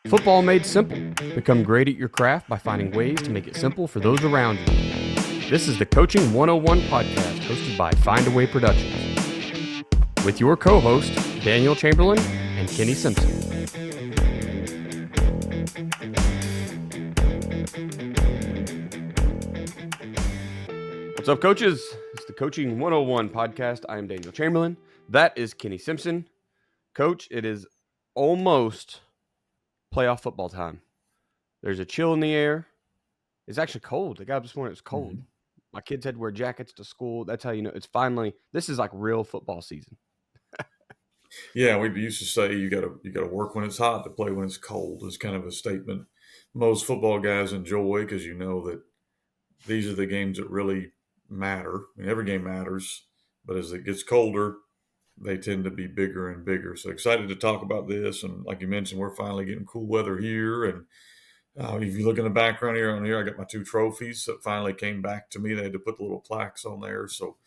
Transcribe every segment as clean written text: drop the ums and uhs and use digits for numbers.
Football made simple. Become great at your craft by finding ways to make it simple for those around you. This is the Coaching 101 podcast hosted by Find a Way Productions with your co-host, Daniel Chamberlain and Kenny Simpson. What's up, coaches? It's the Coaching 101 podcast. I am Daniel Chamberlain. That is Kenny Simpson. Coach, it is almost playoff football time. There's a chill in the air. It's actually cold. The guy this morning, it was cold. Mm-hmm. My kids had to wear jackets to school. That's how you know it's finally. This is like real football season. Yeah, we used to say you got to work when it's hot to play when it's cold. Is kind of a statement most football guys enjoy because you know that these are the games that really matter. I mean, every game matters, but as it gets colder, they tend to be bigger and bigger. So excited to talk about this. And like you mentioned, we're finally getting cool weather here. And if you look in the background here, I got my 2 trophies that finally came back to me. They had to put the little plaques on there. So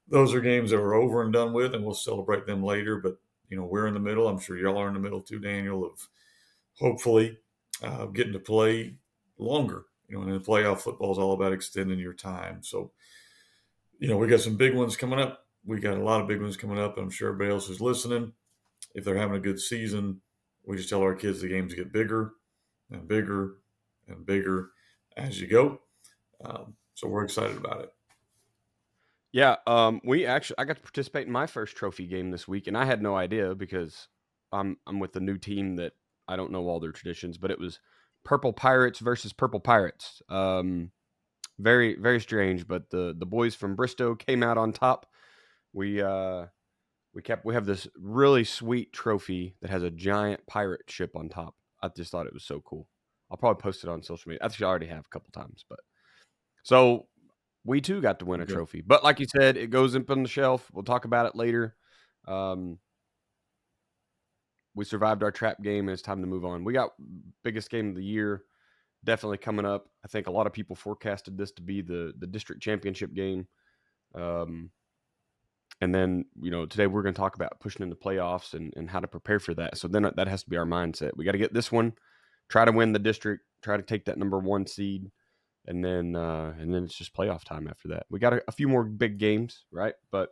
those are games that we're over and done with, and we'll celebrate them later. But, you know, we're in the middle. I'm sure y'all are in the middle too, Daniel, of hopefully getting to play longer. You know, and in playoff football is all about extending your time. So, you know, we got some big ones coming up. We got a lot of big ones coming up. I'm sure everybody else is listening. If they're having a good season, we just tell our kids the games get bigger and bigger and bigger as you go. So we're excited about it. Yeah, I got to participate in my first trophy game this week, and I had no idea because I'm with a new team that I don't know all their traditions, but it was Purple Pirates versus Purple Pirates. Very, very strange, but the boys from Bristow came out on top. We have this really sweet trophy that has a giant pirate ship on top. I just thought it was so cool. I'll probably post it on social media. Actually, I already have a couple times, but so we too got to win a trophy. But like you said, it goes up on the shelf. We'll talk about it later. We survived our trap game, and it's time to move on. We got biggest game of the year definitely coming up. I think a lot of people forecasted this to be the district championship game. And then, you know, today we're going to talk about pushing into playoffs and how to prepare for that. So then that has to be our mindset. We got to get this one, try to win the district, try to take that number 1 seed, and then it's just playoff time after that. We got a few more big games, right? But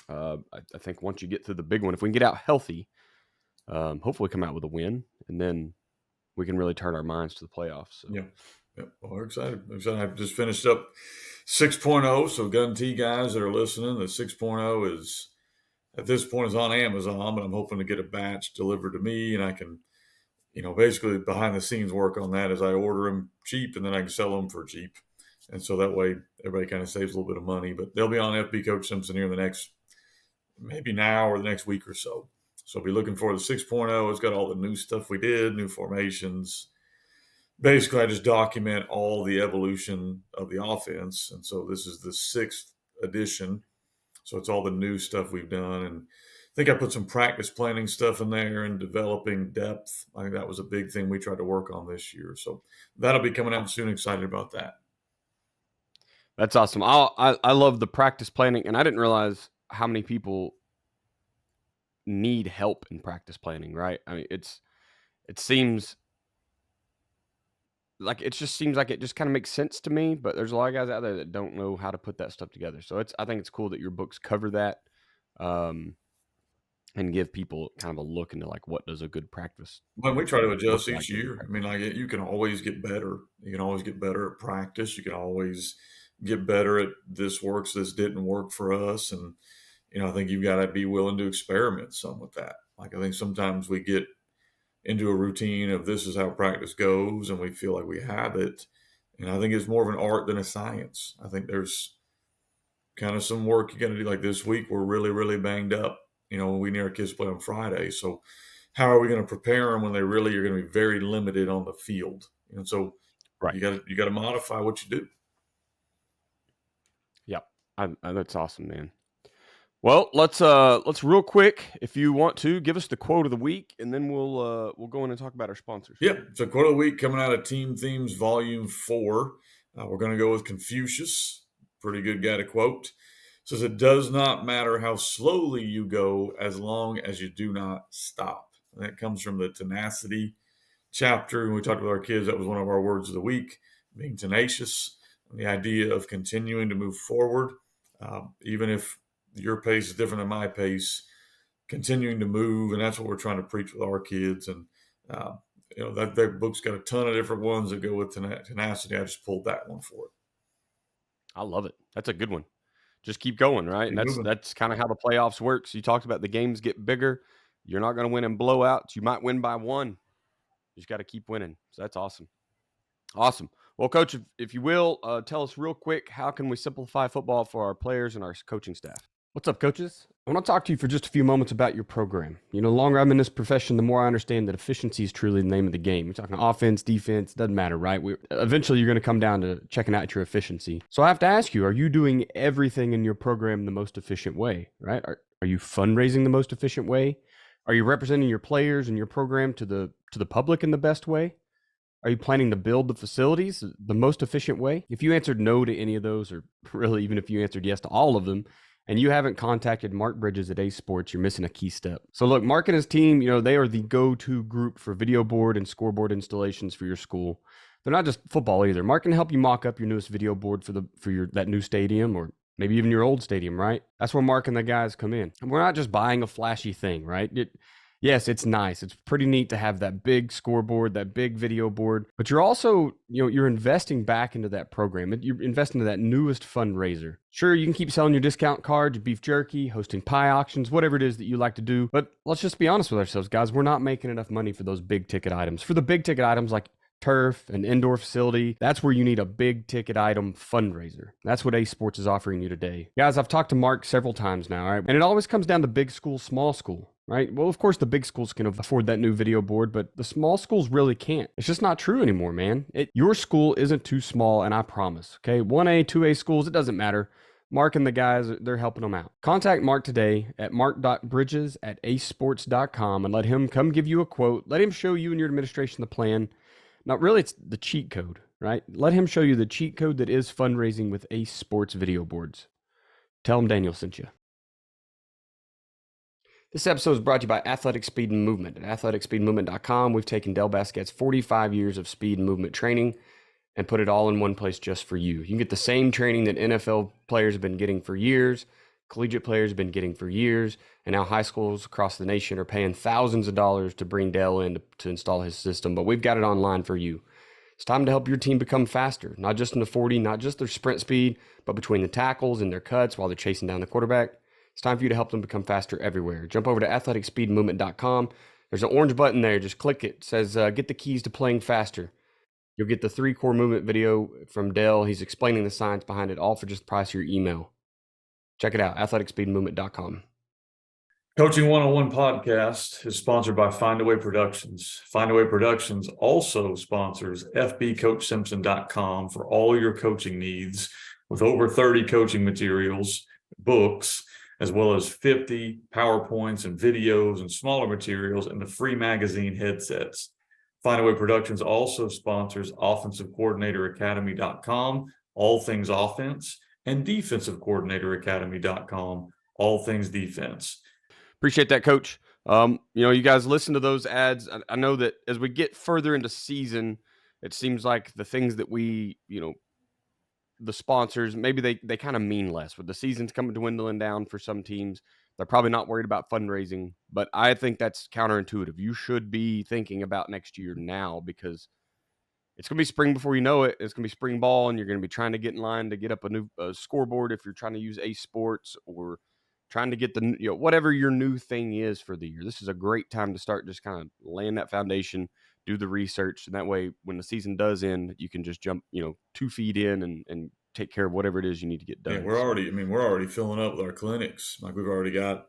I think once you get through the big one, if we can get out healthy, hopefully come out with a win, and then we can really turn our minds to the playoffs. So. Yeah. Well, we're excited. I've just finished up 6.0. So Gun T guys that are listening, the 6.0 is at this point is on Amazon, but I'm hoping to get a batch delivered to me, and I can, you know, basically behind the scenes work on that as I order them cheap, and then I can sell them for cheap. And so that way everybody kind of saves a little bit of money, but they'll be on FB Coach Simpson here in the next, maybe now or the next week or so. So be looking for the 6.0. It's got all the new stuff we did, new formations. Basically, I just document all the evolution of the offense. And so this is the 6th edition. So it's all the new stuff we've done. And I think I put some practice planning stuff in there and developing depth. I think that was a big thing we tried to work on this year. So that'll be coming out soon. Excited about that. That's awesome. I love the practice planning. And I didn't realize how many people need help in practice planning, right? I mean, it seems like it just kind of makes sense to me, but there's a lot of guys out there that don't know how to put that stuff together. So I think it's cool that your books cover that, and give people kind of a look into like what does a good practice. Well, we try to adjust each year. I mean, like you can always get better. You can always get better at practice. You can always get better at this works, this didn't work for us, and you know, I think you've got to be willing to experiment some with that. Like I think sometimes we get into a routine of this is how practice goes, and we feel like we have it. And I think it's more of an art than a science. I think there's kind of some work you got to do. Like this week, we're really, really banged up. You know, we need our kids to play on Friday. So how are we going to prepare them when they really are going to be very limited on the field? And so right. you got to modify what you do. Yep. That's awesome, man. Well, let's real quick, if you want to, give us the quote of the week, and then we'll go in and talk about our sponsors. Yeah, so quote of the week coming out of Team Themes Volume 4. We're going to go with Confucius. Pretty good guy to quote. says it does not matter how slowly you go as long as you do not stop. And that comes from the tenacity chapter. When we talked with our kids, that was one of our words of the week, being tenacious, and the idea of continuing to move forward, even if your pace is different than my pace, continuing to move. And that's what we're trying to preach with our kids. And, that book's got a ton of different ones that go with tenacity. I just pulled that one for it. I love it. That's a good one. Just keep going, right? And Keep moving. that's kind of how the playoffs works. You talked about the games get bigger. You're not going to win in blowouts. You might win by one. You just got to keep winning. So that's awesome. Awesome. Well, Coach, if you will, tell us real quick, how can we simplify football for our players and our coaching staff? What's up, coaches? I want to talk to you for just a few moments about your program. The longer I'm in this profession, the more I understand that efficiency is truly the name of the game. You're talking offense, defense, doesn't matter, right? Eventually, you're going to come down to checking out your efficiency. So I have to ask you, are you doing everything in your program the most efficient way, right? Are you fundraising the most efficient way? Are you representing your players and your program to the public in the best way? Are you planning to build the facilities the most efficient way? If you answered no to any of those, or really even if you answered yes to all of them, and you haven't contacted Mark Bridges at Ace Sports, you're missing a key step. So look, Mark and his team, they are the go-to group for video board and scoreboard installations for your school. They're not just football either. Mark can help you mock up your newest video board for your that new stadium, or maybe even your old stadium, right? That's where Mark and the guys come in. And we're not just buying a flashy thing, right? Yes, it's nice. It's pretty neat to have that big scoreboard, that big video board, but you're also, you're investing back into that program. You're investing into that newest fundraiser. Sure, you can keep selling your discount cards, your beef jerky, hosting pie auctions, whatever it is that you like to do. But let's just be honest with ourselves, guys. We're not making enough money for those big ticket items. For the big ticket items like turf, an indoor facility, that's where you need a big ticket item fundraiser. That's what Ace Sports is offering you today. Guys, I've talked to Mark several times now, right? And it always comes down to big school, small school. Right? Well, of course, the big schools can afford that new video board, but the small schools really can't. It's just not true anymore, man. Your school isn't too small, and I promise. Okay, 1A, 2A schools, it doesn't matter. Mark and the guys, they're helping them out. Contact Mark today at mark.bridges@acesports.com and let him come give you a quote. Let him show you and your administration the plan. Now, really, it's the cheat code, right? Let him show you the cheat code that is fundraising with Ace Sports video boards. Tell him Daniel sent you. This episode is brought to you by Athletic Speed and Movement. At athleticspeedmovement.com, we've taken Del Basquet's 45 years of speed and movement training and put it all in one place just for you. You can get the same training that NFL players have been getting for years, collegiate players have been getting for years, and now high schools across the nation are paying thousands of dollars to bring Del in to install his system, but we've got it online for you. It's time to help your team become faster, not just in the 40, not just their sprint speed, but between the tackles and their cuts while they're chasing down the quarterback. It's time for you to help them become faster everywhere. Jump over to athleticspeedmovement.com. There's an orange button there. Just click it. It says, get the keys to playing faster. You'll get the 3 core movement video from Dell. He's explaining the science behind it, all for just the price of your email. Check it out, athleticspeedmovement.com. Coaching 101 podcast is sponsored by Findaway Productions. Findaway Productions also sponsors fbcoachsimpson.com for all your coaching needs, with over 30 coaching materials, books, as well as 50 PowerPoints and videos and smaller materials, and the free magazine headsets. Findaway Productions also sponsors offensivecoordinatoracademy.com, all things offense, and defensivecoordinatoracademy.com, all things defense. Appreciate that, Coach. You guys listen to those ads. I know that as we get further into season, it seems like the things that we, the sponsors, maybe they kind of mean less. With the season's coming dwindling down for some teams, they're probably not worried about fundraising. But I think that's counterintuitive. You should be thinking about next year now, because it's going to be spring before you know it. It's going to be spring ball, and you're going to be trying to get in line to get up a new scoreboard if you're trying to use Ace Sports, or trying to get the, whatever your new thing is for the year. This is a great time to start just kind of laying that foundation, do the research, and that way when the season does end, you can just jump, 2 feet in and take care of whatever it is you need to get done. Yeah, we're already filling up with our clinics. Like, we've already got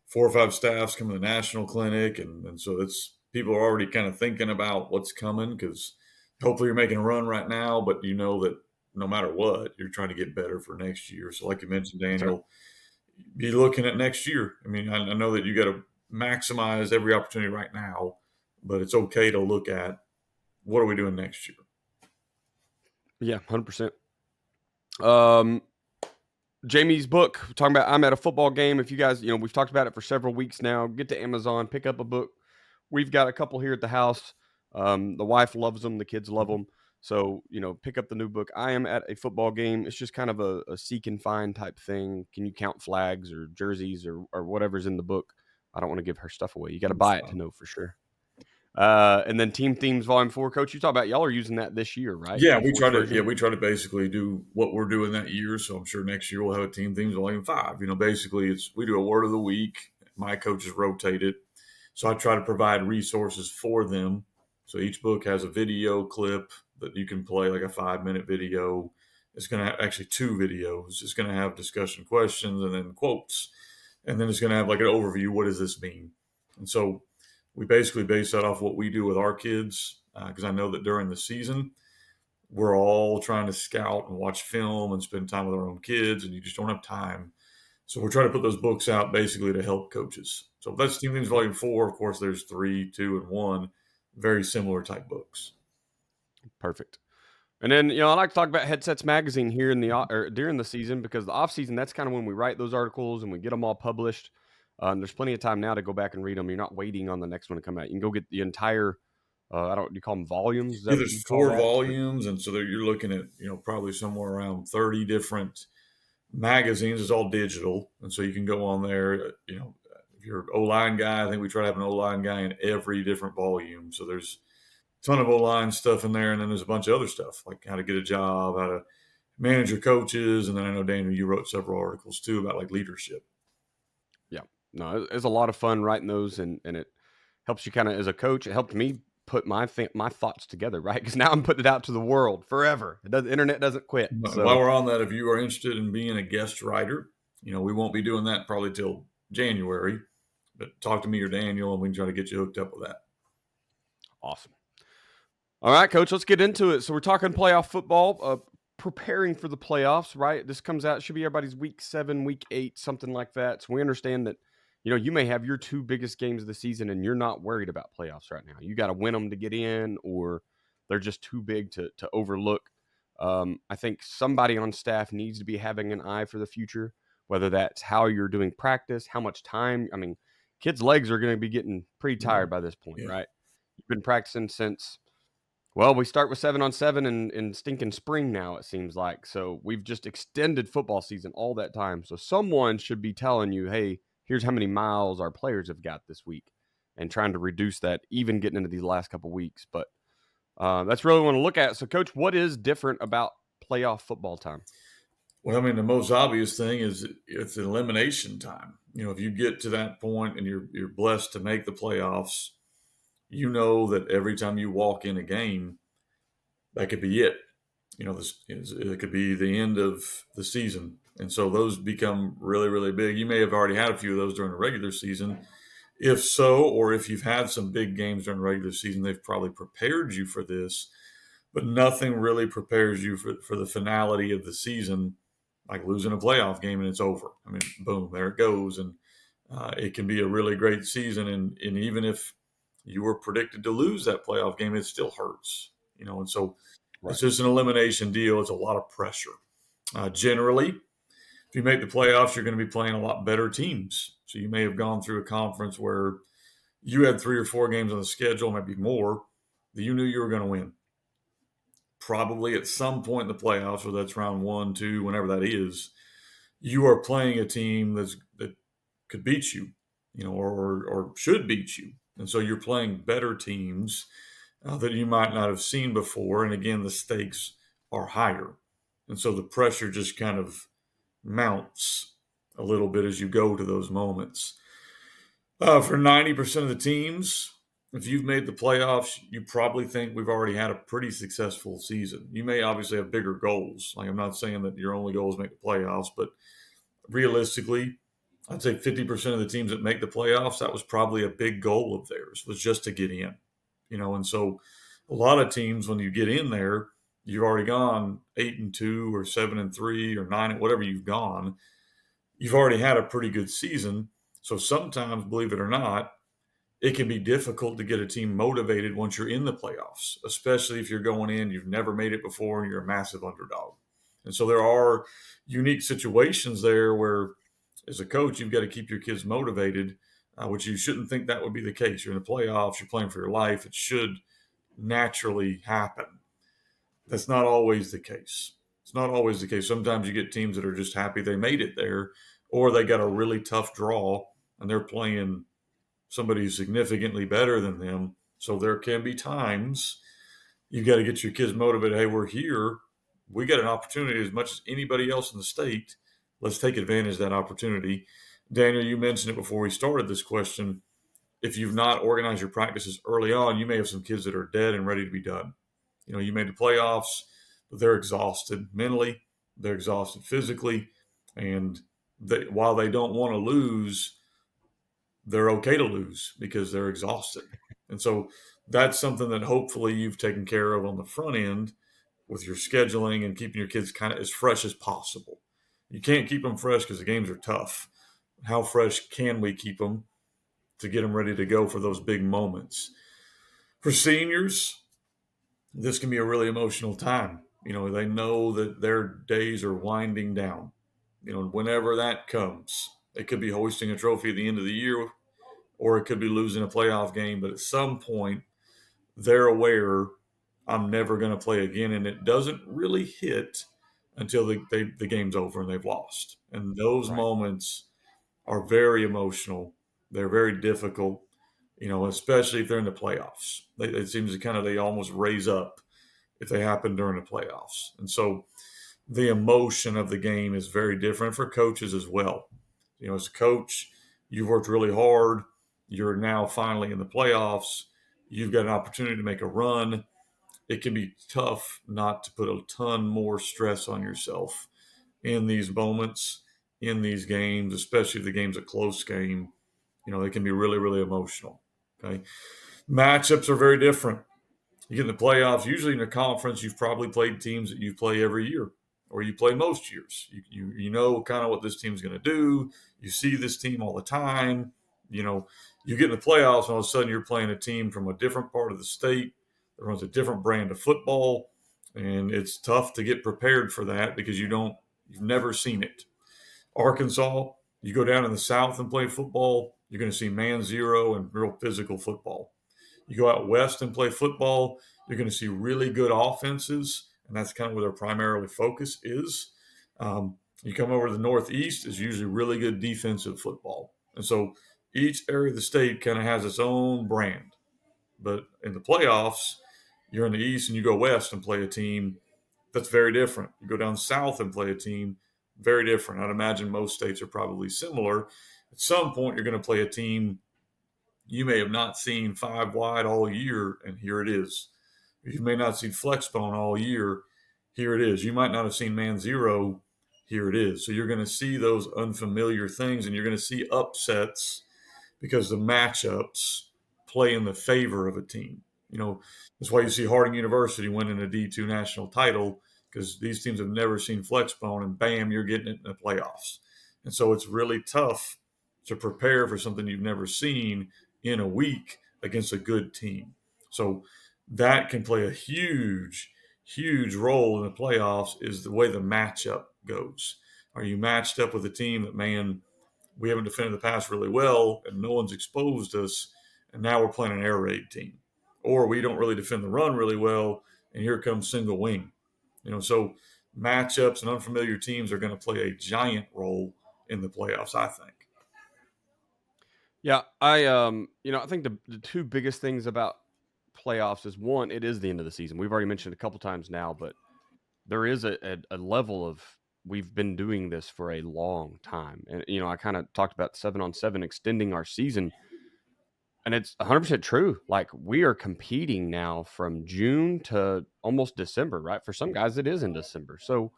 4 or 5 staffs coming to the national clinic, and so it's people are already kind of thinking about what's coming, because hopefully you're making a run right now, but you know that no matter what, you're trying to get better for next year. So like you mentioned, Daniel, be looking at next year. I mean, I know that you got to maximize every opportunity right now, but it's okay to look at what are we doing next year. Yeah, 100%. Jamie's book talking about I'm at a football game. If you guys, we've talked about it for several weeks now. Get to Amazon, pick up a book. We've got a couple here at the house. The wife loves them, the kids love them. So, pick up the new book. I am at a football game. It's just kind of a seek and find type thing. Can you count flags or jerseys or whatever's in the book? I don't want to give her stuff away. You got to That's buy it to fine. know for sure. And then Team Themes Volume 4. Coach, you talk about y'all are using that this year, right? Yeah, we try Unforced to version? basically do what we're doing that year. So I'm sure next year we'll have a team themes volume 5. Basically we do a word of the week. My coaches rotate it. So I try to provide resources for them. So each book has a video clip that you can play, like a 5-minute video. It's going to have actually 2 videos. It's going to have discussion questions and then quotes. And then it's going to have like an overview. What does this mean? And so we basically base that off what we do with our kids, because I know that during the season, we're all trying to scout and watch film and spend time with our own kids, and you just don't have time. So we're trying to put those books out basically to help coaches. So that's Team Things Volume 4. Of course, there's 3, 2, and 1, very similar type books. Perfect. And then, I like to talk about Headsets Magazine here in the or during the season, because the off season, that's kind of when we write those articles and we get them all published. There's plenty of time now to go back and read them. You're not waiting on the next one to come out. You can go get the entire. I don't. Do you call them volumes? Is Yeah, that what you there's call 4 that? volumes, and so you're looking at probably somewhere around 30 different magazines. It's all digital, and so you can go on there. If you're an O-line guy, I think we try to have an O-line guy in every different volume. So there's ton of O-line stuff in there, and then there's a bunch of other stuff like how to get a job, how to manage your coaches, and then I know Daniel, you wrote several articles too about like leadership. Yeah. No, it's a lot of fun writing those, and it helps you kind of as a coach. It helped me put my thoughts together, right? Because now I'm putting it out to the world forever. The internet doesn't quit. While So we're on that, if you are interested in being a guest writer, we won't be doing that probably till January, but talk to me or Daniel, and we can try to get you hooked up with that. awesome. All right, Coach, let's get into it. So we're talking playoff football, preparing for the playoffs, right? This comes out, should be everybody's week 7, week 8, something like that. So we understand that, you may have your 2 biggest games of the season and you're not worried about playoffs right now. You got to win them to get in, or they're just too big to overlook. I think somebody on staff needs to be having an eye for the future, whether that's how you're doing practice, how much time. I mean, kids' legs are going to be getting pretty Yeah, tired by this point, yeah. right? You've been practicing since we start with 7-on-7 in stinking spring now, it seems like. So we've just extended football season all that time. So someone should be telling you, hey, here's how many miles our players have got this week, and trying to reduce that, even getting into these last couple weeks. But that's really what I want to look at. So, Coach, what is different about playoff football time? Well, I mean, the most obvious thing is it's elimination time. If you get to that point and you're blessed to make the playoffs, you know that every time you walk in a game, that could be it. It could be the end of the season, and so those become really, really big. You may have already had a few of those during the regular season. If so, or if you've had some big games during the regular season, they've probably prepared you for this, but nothing really prepares you for the finality of the season, like losing a playoff game and it's over. I mean, boom, there it goes. And it can be a really great season. And even if you were predicted to lose that playoff game, it still hurts, and so it's Right. just an elimination deal. It's a lot of pressure. Generally, if you make the playoffs, you're going to be playing a lot better teams. So you may have gone through a conference where you had 3 or 4 games on the schedule, maybe more, that you knew you were going to win. Probably at some point in the playoffs, whether that's round 1, 2, whenever that is, you are playing a team that could beat you, or should beat you. And so you're playing better teams that you might not have seen before. And again, the stakes are higher. And so the pressure just kind of mounts a little bit as you go to those moments. For 90% of the teams, if you've made the playoffs, you probably think we've already had a pretty successful season. You may obviously have bigger goals. Like, I'm not saying that your only goal is make the playoffs, but realistically, I'd say 50% of the teams that make the playoffs, that was probably a big goal of theirs, was just to get in. And so a lot of teams, when you get in there, you've already gone 8-2 or 7-3 or 9, whatever you've gone. You've already had a pretty good season. So sometimes, believe it or not, it can be difficult to get a team motivated once you're in the playoffs, especially if you're going in, you've never made it before, and you're a massive underdog. And so there are unique situations there where, as a coach, you've got to keep your kids motivated, which you shouldn't think that would be the case. You're in the playoffs, you're playing for your life. It should naturally happen. That's not always the case. It's not always the case. Sometimes you get teams that are just happy they made it there, or they got a really tough draw and they're playing somebody who's significantly better than them. So there can be times you got to get your kids motivated. Hey, we're here. We got an opportunity as much as anybody else in the state. Let's take advantage of that opportunity. Daniel, you mentioned it before we started this question. If you've not organized your practices early on, you may have some kids that are dead and ready to be done. You made the playoffs, but they're exhausted mentally, they're exhausted physically, and while they don't want to lose, they're okay to lose because they're exhausted. And so that's something that hopefully you've taken care of on the front end with your scheduling and keeping your kids kind of as fresh as possible. You can't keep them fresh because the games are tough. How fresh can we keep them to get them ready to go for those big moments? For seniors, this can be a really emotional time. They know that their days are winding down. Whenever that comes, it could be hoisting a trophy at the end of the year, or it could be losing a playoff game. But at some point, they're aware I'm never going to play again, and it doesn't really hit until the game's over and they've lost. And those Right. moments are very emotional. They're very difficult, especially if they're in the playoffs. It seems they almost raise up if they happen during the playoffs. And so the emotion of the game is very different for coaches as well. As a coach, you've worked really hard. You're now finally in the playoffs. You've got an opportunity to make a run. It can be tough not to put a ton more stress on yourself in these moments, in these games, especially if the game's a close game. They can be really, really emotional. Okay. Matchups are very different. You get in the playoffs, usually in a conference, you've probably played teams that you play every year or you play most years. You know kind of what this team's going to do. You see this team all the time. You get in the playoffs, and all of a sudden you're playing a team from a different part of the state that runs a different brand of football. And it's tough to get prepared for that because you've never seen it. Arkansas, you go down in the South and play football, you're going to see man zero and real physical football. You go out west and play football, you're going to see really good offenses, and that's kind of where their primarily focus is. You come over to the Northeast, is usually really good defensive football. And so each area of the state kind of has its own brand. But in the playoffs, you're in the East and you go west and play a team that's very different. You go down south and play a team very different. I'd imagine most states are probably similar. At some point, you're going to play a team you may have not seen five wide all year, and here it is. You may not have seen flexbone all year, here it is. You might not have seen man zero, here it is. So you're going to see those unfamiliar things, and you're going to see upsets because the matchups play in the favor of a team. That's why you see Harding University winning a D2 national title because these teams have never seen flexbone, and bam, you're getting it in the playoffs. And so it's really tough to prepare for something you've never seen in a week against a good team. So that can play a huge, huge role in the playoffs is the way the matchup goes. Are you matched up with a team that, man, we haven't defended the pass really well and no one's exposed us, and now we're playing an air raid team? Or we don't really defend the run really well, and here comes single wing. So matchups and unfamiliar teams are going to play a giant role in the playoffs, I think. Yeah, I think the two biggest things about playoffs is one, it is the end of the season. We've already mentioned it a couple times now, but there is a level of we've been doing this for a long time, and I kind of talked about 7-on-7 extending our season, and it's 100% true. Like we are competing now from June to almost December, right? For some guys, it is in December, so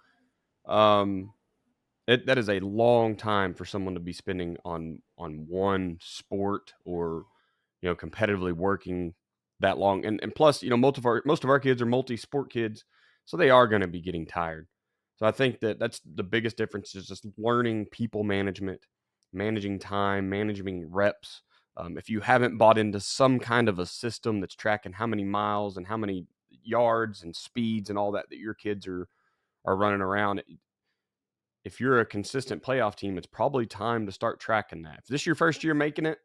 um, that is a long time for someone to be spending on one sport or competitively working that long. And plus, most of our kids are multi-sport kids, so they are going to be getting tired. So I think that's the biggest difference is just learning people management, managing time, managing reps. If you haven't bought into some kind of a system that's tracking how many miles and how many yards and speeds and all that your kids are are running around. If you're a consistent playoff team, it's probably time to start tracking that. If this is your first year making it,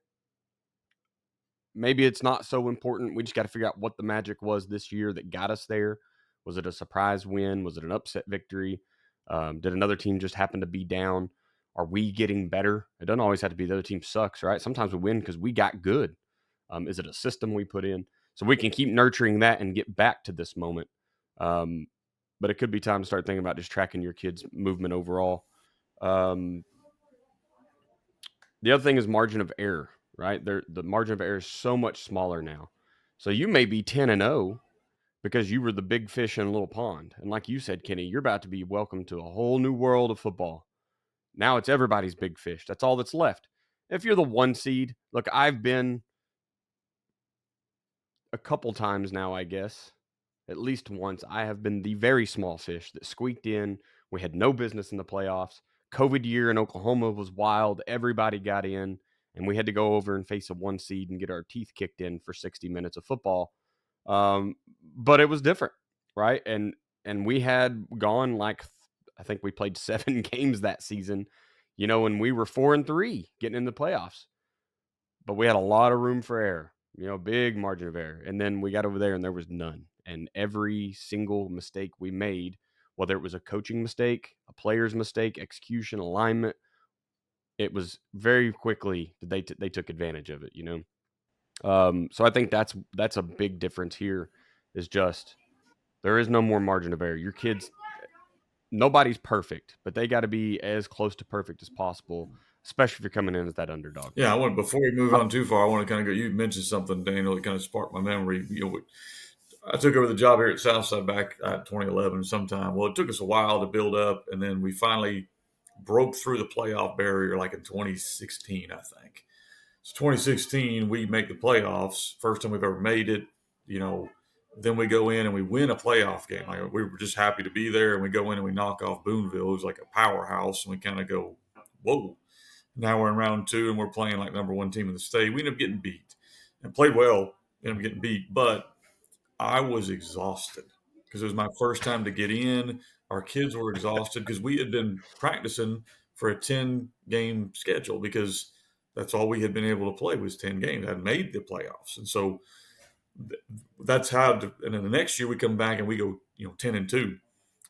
maybe it's not so important. We just got to figure out what the magic was this year that got us there. Was it a surprise win? Was it an upset victory? Did another team just happen to be down? Are we getting better? It doesn't always have to be the other team sucks, right? Sometimes we win because we got good. Is it a system we put in? So we can keep nurturing that and get back to this moment. But it could be time to start thinking about just tracking your kids' movement overall. Um, the other thing is margin of error, right? The margin of error is so much smaller now. So you may be 10-0 because you were the big fish in a little pond. And like you said, Kenny, you're about to be welcomed to a whole new world of football. Now it's everybody's big fish. That's all that's left. If you're the one seed, look, I've been a couple times now, I guess, at least once, I have been the very small fish that squeaked in. We had no business in the playoffs. COVID year in Oklahoma was wild. Everybody got in, and we had to go over and face a one seed and get our teeth kicked in for 60 minutes of football. But it was different, right? And we had gone like I think we played 7 games that season, and we were 4-3 getting in the playoffs. But we had a lot of room for error, big margin of error. And then we got over there and there was none. And every single mistake we made, whether it was a coaching mistake, a player's mistake, execution, alignment, it was very quickly they took advantage of it. So I think that's a big difference here. Is just there is no more margin of error. Your kids, nobody's perfect, but they got to be as close to perfect as possible, especially if you're coming in as that underdog. Yeah, I want before we move Uh, on too far, I want to kind of go. You mentioned something, Daniel, that kind of sparked my memory. I took over the job here at Southside back at 2011 sometime. Well, it took us a while to build up, and then we finally broke through the playoff barrier like in 2016, I think. So 2016, we make the playoffs. First time we've ever made it. You know, then we go in and we win a playoff game. Like we were just happy to be there, and we go in and we knock off Boonville. It was like a powerhouse, and we kind of go, whoa. Now we're in round two, and we're playing like number one team in the state. We end up getting beat and played well. Ended up getting beat, but I was exhausted because it was my first time to get in. Our kids were exhausted because we had been practicing for a 10-game schedule because that's all we had been able to play was 10 games. I had made the playoffs. And so that's how, and then the next year we come back and we go, 10-2.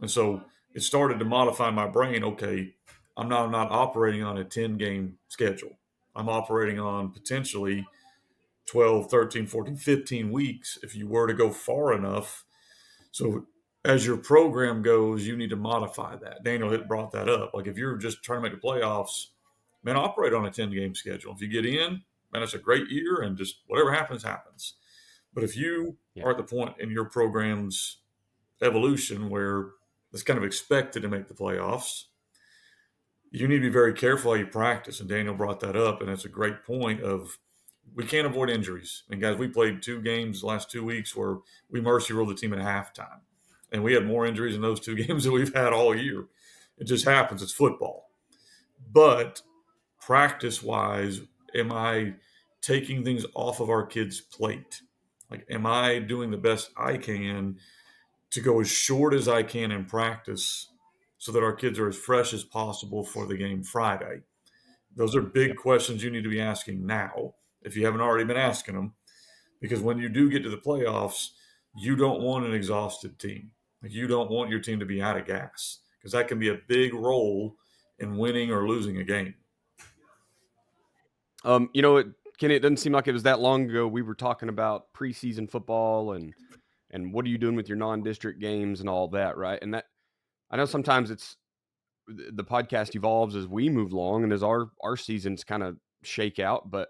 And so it started to modify my brain. Okay, I'm not operating on a 10-game schedule. I'm operating on potentially 12, 13, 14, 15 weeks if you were to go far enough. So as your program goes, you need to modify that. Daniel had brought that up. Like if you're just trying to make the playoffs, man, operate on a 10-game schedule. If you get in, man, it's a great year and just whatever happens, happens. But if you yeah. are at the point in your program's evolution where it's kind of expected to make the playoffs, you need to be very careful how you practice. And Daniel brought that up, and that's a great point of we can't avoid injuries. And guys, we played 2 games the last 2 weeks where we mercy ruled the team at halftime. And we had more injuries in those 2 games than we've had all year. It just happens. It's football. But practice-wise, am I taking things off of our kids' plate? Like, am I doing the best I can to go as short as I can in practice so that our kids are as fresh as possible for the game Friday? Those are big Yep. questions you need to be asking now if you haven't already been asking them. Because when you do get to the playoffs, you don't want an exhausted team. Like you don't want your team to be out of gas because that can be a big role in winning or losing a game. Kenny, it doesn't seem like it was that long ago we were talking about preseason football and what are you doing with your non-district games and all that, right? And that I know sometimes it's the podcast evolves as we move along and as our seasons kind of shake out, but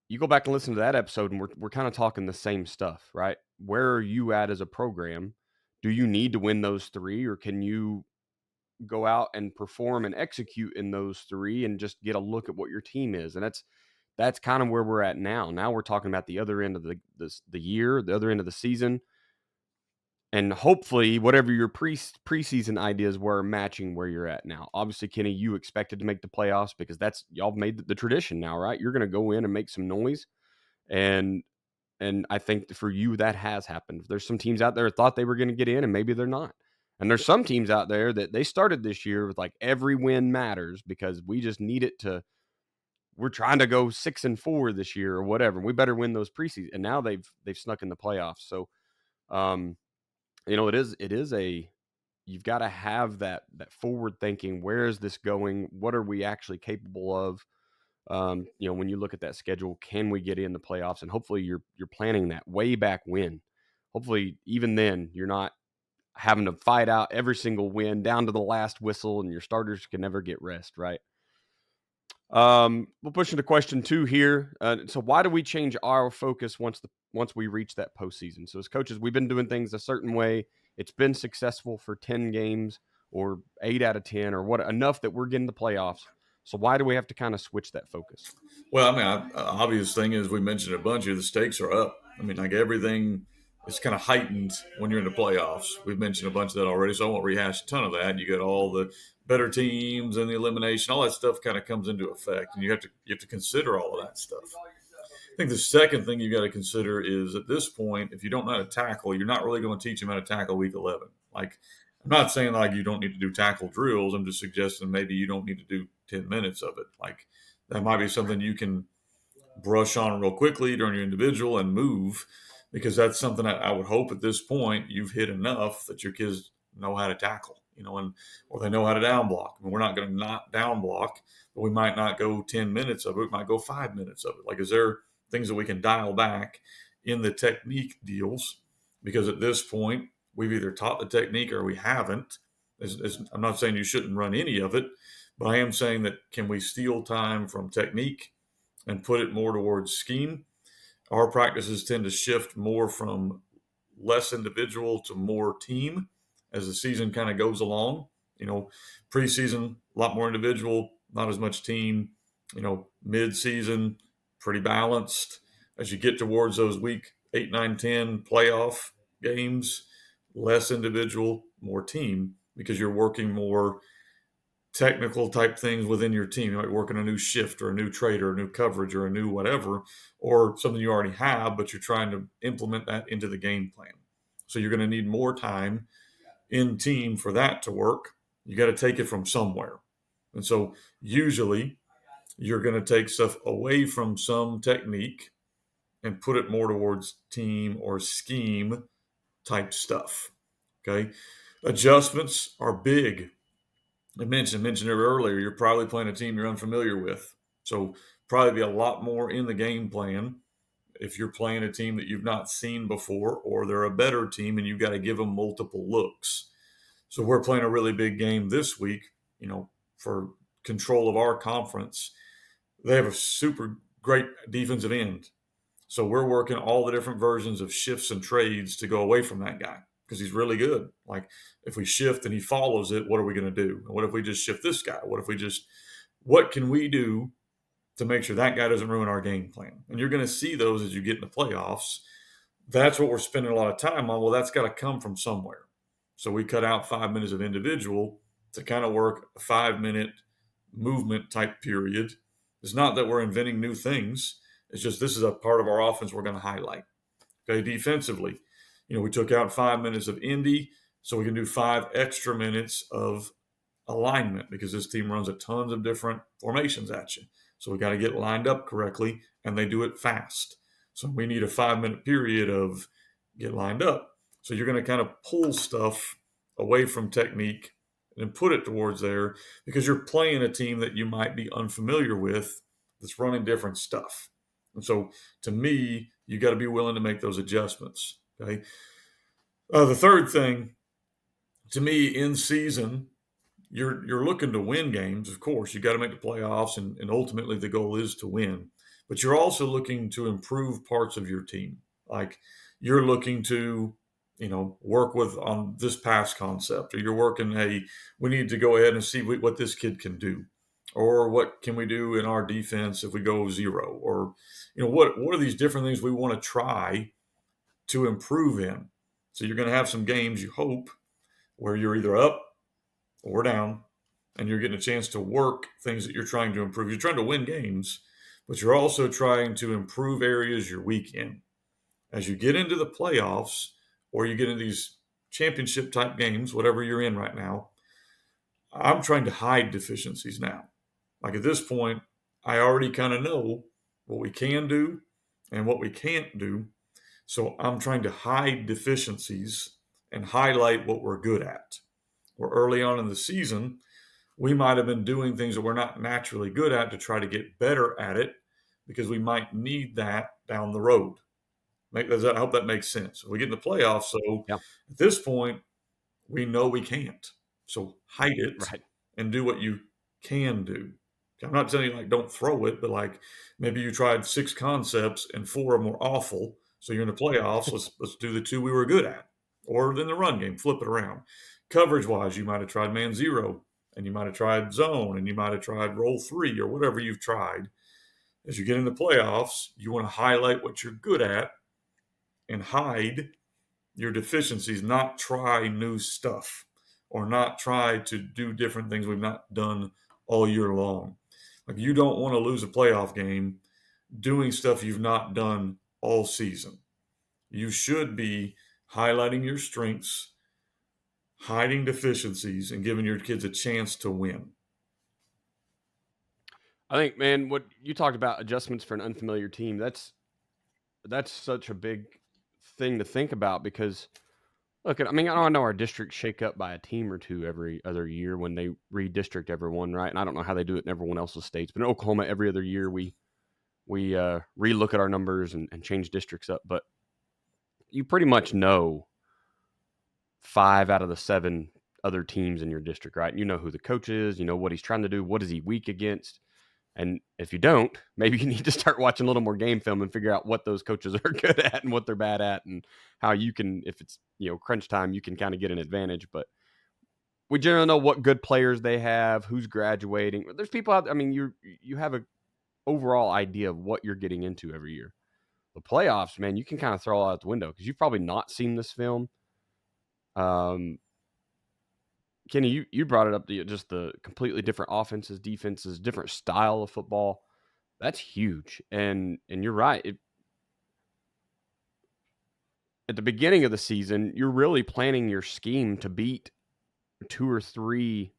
you go back and listen to that episode and we're kind of talking the same stuff, right? Where are you at as a program? Do you need to win those 3 or can you go out and perform and execute in those 3 and just get a look at what your team is? And that's kind of where we're at now. Now we're talking about the other end of the year, the other end of the season. And hopefully whatever your preseason ideas were matching where you're at now. Obviously, Kenny, you expected to make the playoffs because that's y'all made the tradition now, right? You're going to go in and make some noise. And I think for you that has happened. There's some teams out there that thought they were going to get in and maybe they're not. And there's some teams out there that they started this year with like every win matters because we just need it to. We're trying to go 6-4 this year or whatever. We better win those preseason. And now they've snuck in the playoffs. So, um, it is a you've got to have that forward thinking. Where is this going? What are we actually capable of? When you look at that schedule, can we get in the playoffs? And hopefully you're planning that way back when. Hopefully, even then, you're not having to fight out every single win down to the last whistle, and your starters can never get rest, right? We'll push into question 2 here. So, why do we change our focus once we reach that postseason? So, as coaches, we've been doing things a certain way. It's been successful for 10 games or 8 out of 10 or what enough that we're getting the playoffs. So, why do we have to kind of switch that focus? Well, I mean, obvious thing is we mentioned a bunch of the stakes are up. I mean, like everything is kind of heightened when you're in the playoffs. We've mentioned a bunch of that already, so I won't rehash a ton of that. You got all the better teams and the elimination, all that stuff kind of comes into effect, and you have to consider all of that stuff. I think the second thing you got to consider is at this point, if you don't know how to tackle, you're not really going to teach them how to tackle week 11. Like, I'm not saying like you don't need to do tackle drills. I'm just suggesting maybe you don't need to do 10 minutes of it. Like, that might be something you can brush on real quickly during your individual and move, because that's something I would hope at this point you've hit enough that your kids know how to tackle, and or they know how to down block. I mean, we're not going to not down block, but we might not go 10 minutes of it. We might go 5 minutes of it. Like, is there things that we can dial back in the technique deals? Because at this point, we've either taught the technique or we haven't. I'm not saying you shouldn't run any of it, but I am saying that can we steal time from technique and put it more towards scheme? Our practices tend to shift more from less individual to more team as the season kind of goes along. Preseason, a lot more individual, not as much team. Mid-season, pretty balanced. As you get towards those week 8, 9, 10 playoff games, less individual, more team, because you're working more technical type things within your team. You might work on a new shift or a new trade or a new coverage or a new whatever, or something you already have, but you're trying to implement that into the game plan. So you're going to need more time in team for that to work. You got to take it from somewhere. And so usually you're going to take stuff away from some technique and put it more towards team or scheme type stuff. Okay. Adjustments are big. I mentioned it earlier. You're probably playing a team you're unfamiliar with. So probably be a lot more in the game plan if you're playing a team that you've not seen before, or they're a better team and you've got to give them multiple looks. So we're playing a really big game this week, for control of our conference. They have a super great defensive end. So we're working all the different versions of shifts and trades to go away from that guy because he's really good. Like, if we shift and he follows it, what are we going to do? What if we just shift this guy? What can we do to make sure that guy doesn't ruin our game plan? And you're going to see those as you get in the playoffs. That's what we're spending a lot of time on. Well, that's got to come from somewhere. So we cut out 5 minutes of individual to kind of work a 5-minute movement type period. It's not that we're inventing new things. It's just this is a part of our offense we're going to highlight. Okay, defensively, we took out 5 minutes of Indy so we can do 5 extra minutes of alignment, because this team runs a tons of different formations at you. So we got to get lined up correctly, and they do it fast. So we need a 5-minute period of get lined up. So you're going to kind of pull stuff away from technique and put it towards there, because you're playing a team that you might be unfamiliar with that's running different stuff. And so to me, you got to be willing to make those adjustments. Okay. The third thing, to me, in season, you're looking to win games. Of course, you got to make the playoffs, and ultimately the goal is to win. But you're also looking to improve parts of your team. Like, you're looking to, work with on this pass concept, or you're working, hey, we need to go ahead and see what this kid can do, or what can we do in our defense if we go 0, or what are these different things we want to try to improve in. So you're going to have some games, you hope, where you're either up or down, and you're getting a chance to work things that you're trying to improve. You're trying to win games, but you're also trying to improve areas you're weak in. As you get into the playoffs, or you get into these championship type games, whatever you're in right now, I'm trying to hide deficiencies now. Like at this point, I already kind of know what we can do and what we can't do. So I'm trying to hide deficiencies and highlight what we're good at. Where early on in the season, we might have been doing things that we're not naturally good at to try to get better at it because we might need that down the road. I hope that makes sense. We get in the playoffs, so Yeah. at this point, we know we can't. So hide it Right. and do what you can do. I'm not telling you like don't throw it, but like maybe you tried 6 concepts and 4 of them were awful. So you're in the playoffs. Let's do the 2 we were good at, or then the run game, flip it around. Coverage wise, you might have tried man zero, and you might have tried zone, and you might have tried roll 3 or whatever you've tried. As you get in the playoffs, you want to highlight what you're good at and hide your deficiencies, not try new stuff or not try to do different things we've not done all year long. Like you don't want to lose a playoff game doing stuff you've not done all season. You should be highlighting your strengths, hiding deficiencies, and giving your kids a chance to win. I think, man, what you talked about adjustments for an unfamiliar team, that's such a big thing to think about because look, I mean, I know our districts shake up by a team or two every other year when they redistrict everyone, right? And I don't know how they do it in everyone else's states, but in Oklahoma, every other year we relook at our numbers and change districts up. But you pretty much know 5 out of the 7 other teams in your district, right? You know who the coach is, you know what he's trying to do, what is he weak against. And if you don't, maybe you need to start watching a little more game film and figure out what those coaches are good at and what they're bad at and how you can, if it's, crunch time, you can kind of get an advantage. But we generally know what good players they have, who's graduating. There's people out there, I mean, you have a overall idea of what you're getting into every year. The playoffs, man, you can kind of throw all out the window because you've probably not seen this film. Kenny, you brought it up, just the completely different offenses, defenses, different style of football. That's huge, and you're right. At the beginning of the season, you're really planning your scheme to beat 2 or 3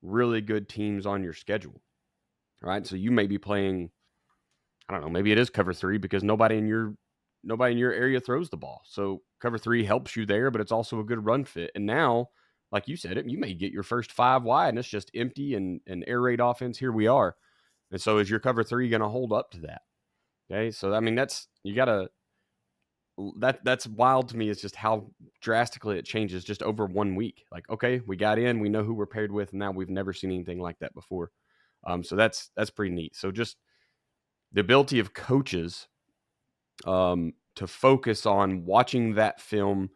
really good teams on your schedule, right? So you may be playing, I don't know, maybe it is cover 3 because nobody in your area throws the ball. So cover 3 helps you there, but it's also a good run fit. And now, like you said, you may get your first 5 wide and it's just empty and air raid offense. Here we are. And so is your cover 3 going to hold up to that? Okay. So, I mean, that's wild to me. It's just how drastically it changes just over 1 week. Like, okay, we got in, we know who we're paired with. And now we've never seen anything like that before. So that's pretty neat. So just the ability of coaches to focus on watching that film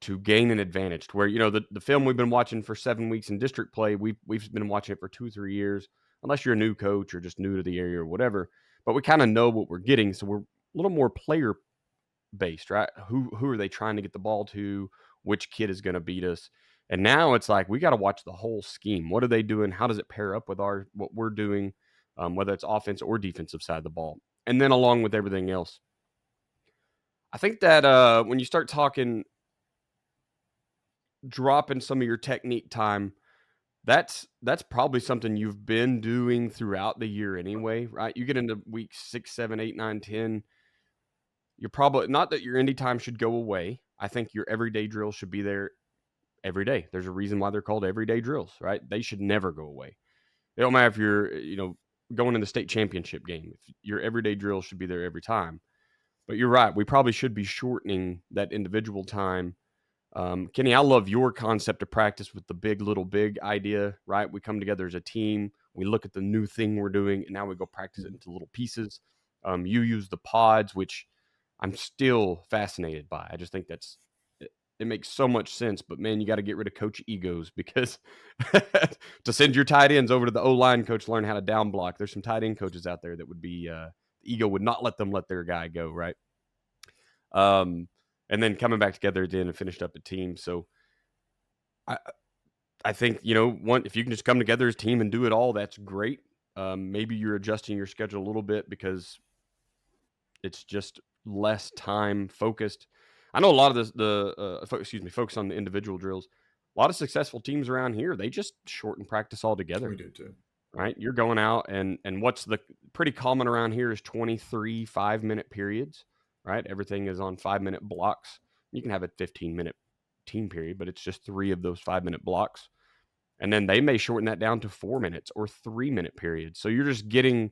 to gain an advantage to where, the film we've been watching for 7 weeks in district play, we've been watching it for 2-3 years, unless you're a new coach or just new to the area or whatever, but we kind of know what we're getting. So we're a little more player based, right? Who are they trying to get the ball to? Which kid is going to beat us? And now it's like, we got to watch the whole scheme. What are they doing? How does it pair up with what we're doing? Whether it's offense or defensive side of the ball. And then along with everything else, I think that when you start talking dropping some of your technique time, that's probably something you've been doing throughout the year anyway, right? You get into week 6, 7, 8, 9, 10. You're probably not that your indie time should go away. I think your everyday drills should be there every day. There's a reason why they're called everyday drills, right? They should never go away. It don't matter if you're, going in the state championship game. If your everyday drills should be there every time. But you're right. We probably should be shortening that individual time. Kenny, I love your concept of practice with the big, little, big idea, right? We come together as a team. We look at the new thing we're doing, and now we go practice it into little pieces. You use the pods, which I'm still fascinated by. I just think it makes so much sense. But, man, you got to get rid of coach egos because to send your tight ends over to the O-line coach to learn how to down block, there's some tight end coaches out there that would be ego would not let them let their guy go, right? And then coming back together at the end and finished up a team. So I think, if you can just come together as a team and do it all, that's great. Maybe you're adjusting your schedule a little bit because it's just less time focused. I know a lot of focus on the individual drills. A lot of successful teams around here, they just shorten practice We altogether, do too. right? You're going out and what's the pretty common around here is 23 5-minute periods, right? Everything is on 5-minute blocks. You can have a 15-minute team period, but it's just 3 of those 5-minute blocks. And then they may shorten that down to 4 minutes or 3-minute periods. So you're just getting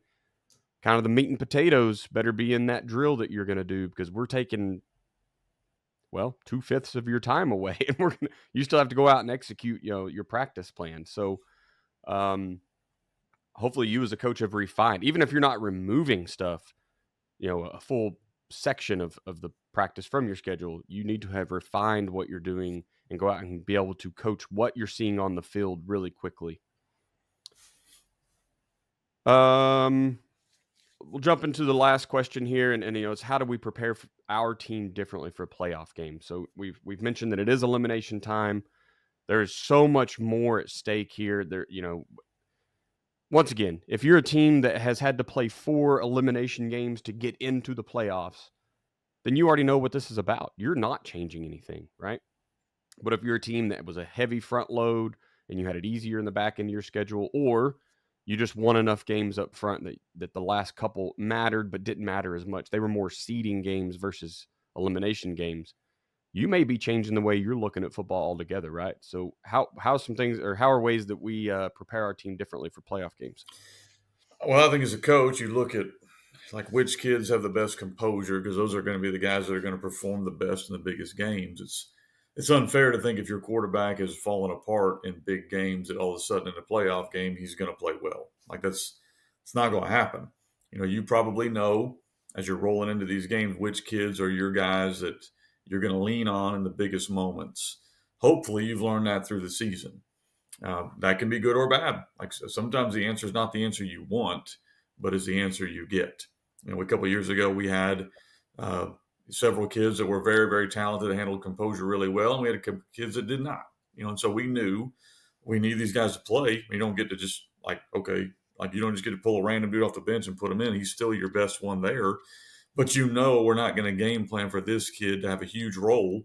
kind of the meat and potatoes better be in that drill that you're going to do because we're taking, well, 2/5 of your time away, and you still have to go out and execute, your practice plan. So, um, hopefully, you as a coach have refined, even if you're not removing stuff, a full section of the practice from your schedule. You need to have refined what you're doing and go out and be able to coach what you're seeing on the field really quickly. We'll jump into the last question here, and it's how do we prepare our team differently for a playoff game? So we've mentioned that it is elimination time. There is so much more at stake here. Once again, if you're a team that has had to play 4 elimination games to get into the playoffs, then you already know what this is about. You're not changing anything, right? But if you're a team that was a heavy front load and you had it easier in the back end of your schedule, or you just won enough games up front that the last couple mattered but didn't matter as much, they were more seeding games versus elimination games, you may be changing the way you're looking at football altogether, right? So how are ways that we prepare our team differently for playoff games? Well, I think as a coach, you look at like which kids have the best composure because those are going to be the guys that are going to perform the best in the biggest games. It's unfair to think if your quarterback is falling apart in big games that all of a sudden in a playoff game he's going to play well. Like it's not going to happen. You probably know as you're rolling into these games which kids are your guys that you're going to lean on in the biggest moments. Hopefully, you've learned that through the season. That can be good or bad. Like sometimes the answer is not the answer you want, but is the answer you get. A couple of years ago, we had uh, several kids that were very, very talented and handled composure really well, and we had kids that did not. And so we knew we need these guys to play. You don't get to just you don't just get to pull a random dude off the bench and put him in. He's still your best one there, but we're not going to game plan for this kid to have a huge role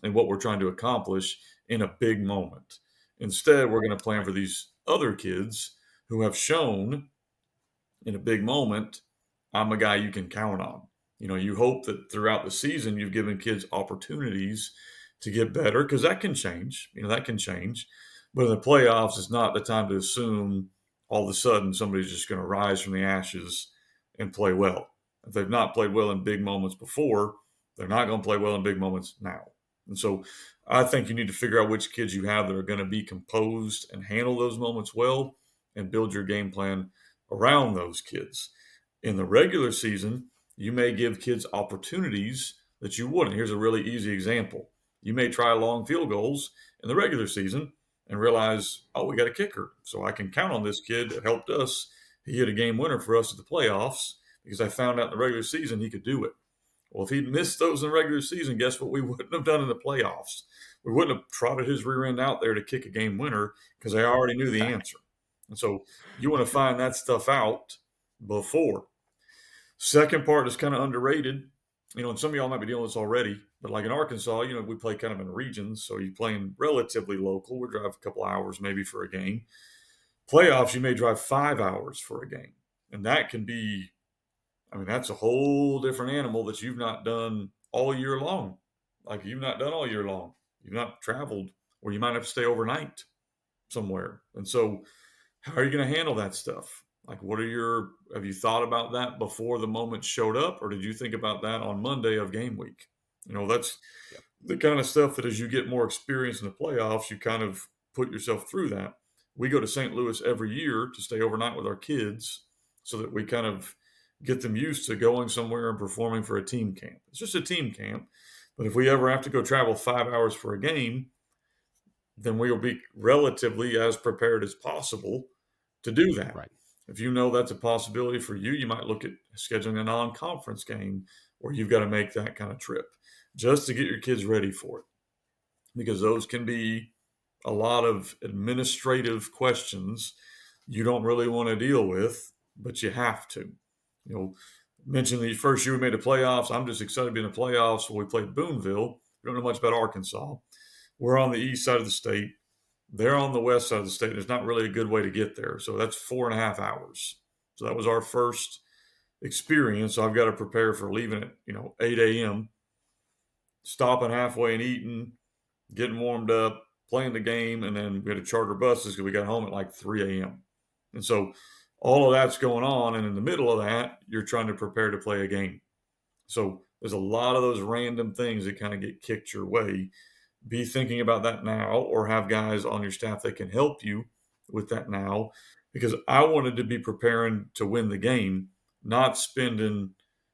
in what we're trying to accomplish in a big moment. Instead, we're going to plan for these other kids who have shown in a big moment, I'm a guy you can count on. You hope that throughout the season, you've given kids opportunities to get better because that can change. That can change. But in the playoffs, it's not the time to assume all of a sudden somebody's just going to rise from the ashes and play well. If they've not played well in big moments before, they're not going to play well in big moments now. And so I think you need to figure out which kids you have that are going to be composed and handle those moments well and build your game plan around those kids. In the regular season, you may give kids opportunities that you wouldn't. Here's a really easy example. You may try long field goals in the regular season and realize, oh, we got a kicker. So I can count on this kid that helped us. He hit a game winner for us at the playoffs because I found out in the regular season he could do it. Well, if he'd missed those in the regular season, guess what we wouldn't have done in the playoffs? We wouldn't have trotted his rear end out there to kick a game winner because I already knew the answer. And so you want to find that stuff out before. Second part is kind of underrated. And some of y'all might be dealing with this already, but like in Arkansas, we play kind of in regions. So you're playing relatively local. We drive a couple hours maybe for a game. Playoffs, you may drive 5 hours for a game. And that can be, that's a whole different animal that you've not done all year long. Like you've not done all year long. You've not traveled, or you might have to stay overnight somewhere. And so, how are you going to handle that stuff? Like, have you thought about that before the moment showed up, or did you think about that on Monday of game week? That's Yep. the kind of stuff that as you get more experience in the playoffs, you kind of put yourself through that. We go to St. Louis every year to stay overnight with our kids so that we kind of get them used to going somewhere and performing for a team camp. It's just a team camp. But if we ever have to go travel 5 hours for a game, then we will be relatively as prepared as possible to do that. Right. If you know that's a possibility for you, you might look at scheduling a non-conference game where you've got to make that kind of trip just to get your kids ready for it. Because those can be a lot of administrative questions you don't really want to deal with, but you have to. Mentioned the first year we made the playoffs. I'm just excited to be in the playoffs. When we played Boonville, we don't know much about Arkansas. We're on the east side of the state. They're on the west side of the state. There's not really a good way to get there. So that's 4.5 hours. So that was our first experience. So I've got to prepare for leaving at 8 a.m., stopping halfway and eating, getting warmed up, playing the game, and then we had to charter buses because we got home at like 3 a.m. And so all of that's going on, and in the middle of that, you're trying to prepare to play a game. So there's a lot of those random things that kind of get kicked your way. Be thinking about that now, or have guys on your staff that can help you with that now, because I wanted to be preparing to win the game, not spending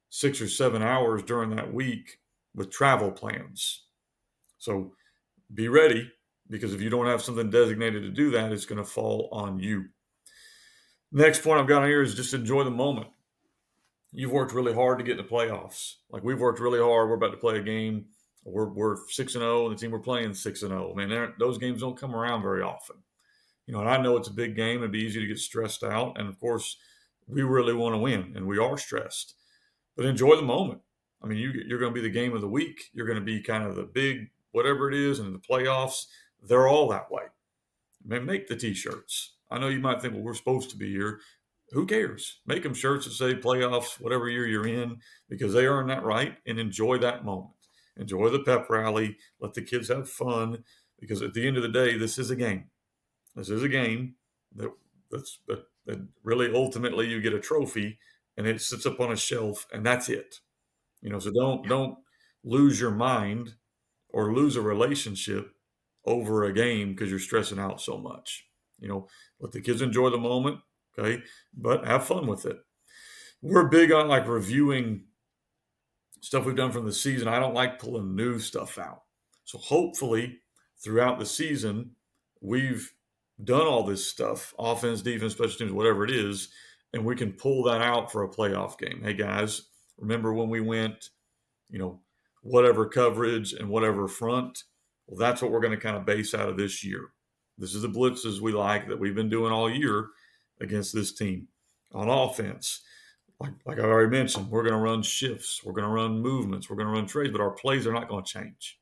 6 or 7 hours during that week with travel plans. So be ready, because if you don't have something designated to do that, it's going to fall on you. Next point I've got on here is just enjoy the moment. You've worked really hard to get in the playoffs. Like, we've worked really hard. We're about to play a game. We're 6-0, and the team we're playing 6-0. Man, those games don't come around very often. And I know it's a big game. It'd be easy to get stressed out. And of course, we really want to win, and we are stressed. But enjoy the moment. I mean, you're going to be the game of the week. You're going to be kind of the big whatever it is, and in the playoffs, they're all that way. Man, make the T-shirts. I know you might think, well, we're supposed to be here. Who cares? Make them shirts that say playoffs, whatever year you're in, because they earn that right, and enjoy that moment. Enjoy the pep rally. Let the kids have fun, because at the end of the day, this is a game. This is a game that really ultimately you get a trophy, and it sits up on a shelf, and that's it. So don't lose your mind or lose a relationship over a game because you're stressing out so much. Let the kids enjoy the moment, okay, but have fun with it. We're big on like reviewing stuff we've done from the season. I don't like pulling new stuff out. So hopefully throughout the season, we've done all this stuff, offense, defense, special teams, whatever it is, and we can pull that out for a playoff game. Hey guys, remember when we went, whatever coverage and whatever front? Well, that's what we're going to kind of base out of this year. This is the blitzes we like that we've been doing all year against this team. On offense, like I already mentioned, we're going to run shifts, we're going to run movements, we're going to run trades, but our plays are not going to change.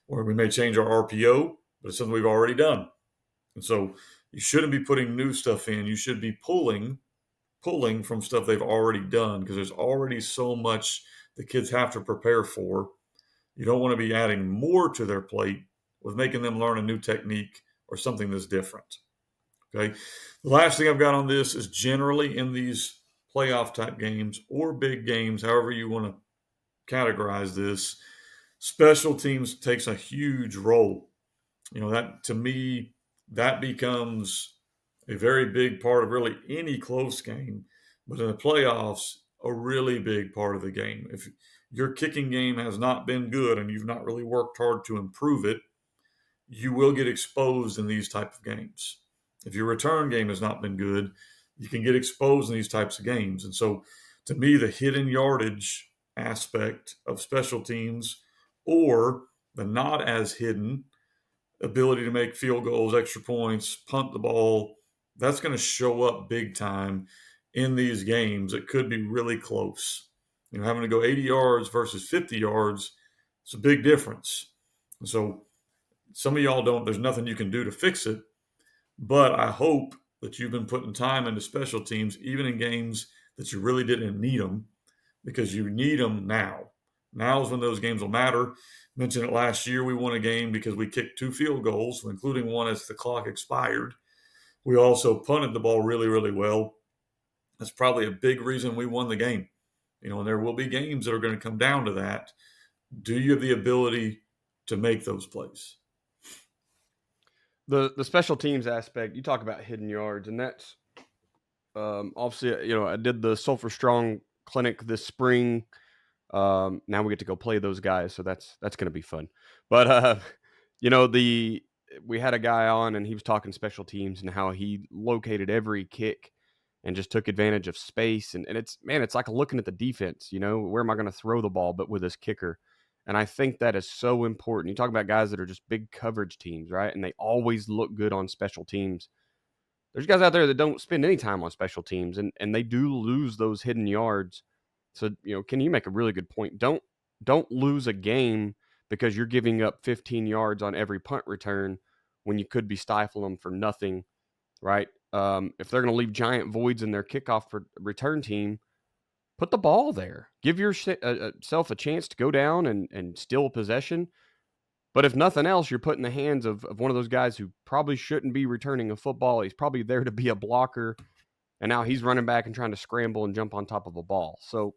Or we may change our RPO, but it's something we've already done. And so you shouldn't be putting new stuff in. You should be pulling from stuff they've already done, because there's already so much the kids have to prepare for. You don't want to be adding more to their plate with making them learn a new technique or something that's different. Okay. The last thing I've got on this is, generally in these playoff type games or big games, however you want to categorize this, special teams takes a huge role. That to me, that becomes a very big part of really any close game, but in the playoffs, a really big part of the game. If your kicking game has not been good and you've not really worked hard to improve it, you will get exposed in these type of games. If your return game has not been good, you can get exposed in these types of games. And so to me, the hidden yardage aspect of special teams, or the not as hidden ability to make field goals, extra points, punt the ball, that's going to show up big time in these games. It could be really close. Having to go 80 yards versus 50 yards, it's a big difference. And so some of y'all there's nothing you can do to fix it, but I hope that you've been putting time into special teams, even in games that you really didn't need them, because you need them now. Now is when those games will matter. I mentioned it last year. We won a game because we kicked 2 field goals, including one as the clock expired. We also punted the ball really, really well. That's probably a big reason we won the game. And there will be games that are going to come down to that. Do you have the ability to make those plays? The special teams aspect, you talk about hidden yards, and that's obviously, I did the Sulphur Strong clinic this spring. Now we get to go play those guys, so that's going to be fun. But we had a guy on, and he was talking special teams and how he located every kick and just took advantage of space. And it's like looking at the defense. Where am I going to throw the ball, but with this kicker? And I think that is so important. You talk about guys that are just big coverage teams, right? And they always look good on special teams. There's guys out there that don't spend any time on special teams, and they do lose those hidden yards So, Ken, you make a really good point. Don't lose a game because you're giving up 15 yards on every punt return when you could be stifling them for nothing, right? If they're going to leave giant voids in their kickoff return team, put the ball there. Give yourself a chance to go down and steal possession. But if nothing else, you're put in the hands of one of those guys who probably shouldn't be returning a football. He's probably there to be a blocker, and now he's running back and trying to scramble and jump on top of a ball. So,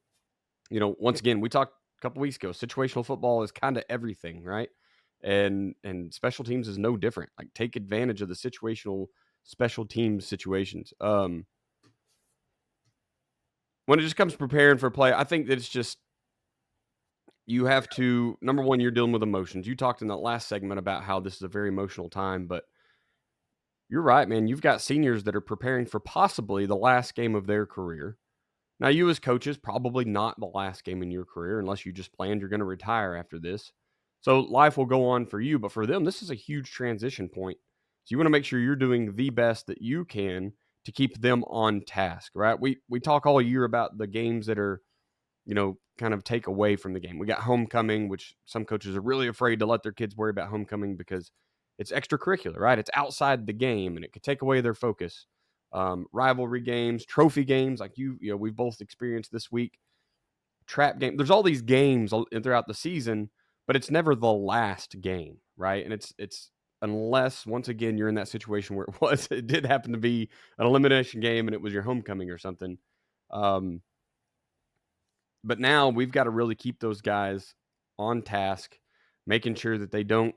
once again, we talked a couple weeks ago, situational football is kind of everything, right? And special teams is no different. Like, take advantage of the situational special teams situations. When it just comes to preparing for play, I think that it's just you have to, number one, you're dealing with emotions. You talked in that last segment about how this is a very emotional time, but you're right, man. You've got seniors that are preparing for possibly the last game of their career. Now, you as coaches, probably not the last game in your career unless you just planned you're going to retire after this. So life will go on for you, but for them, this is a huge transition point. So you want to make sure you're doing the best that you can to keep them on task, right? We talk all year about the games that are, kind of take away from the game. We got homecoming, which some coaches are really afraid to let their kids worry about homecoming because it's extracurricular, right? It's outside the game and it could take away their focus. Rivalry games, trophy games, like we've both experienced this week. Trap game. There's all these games throughout the season, but it's never the last game, right? And it's unless once again you're in that situation where it did happen to be an elimination game and it was your homecoming or something. But now we've got to really keep those guys on task, making sure that they don't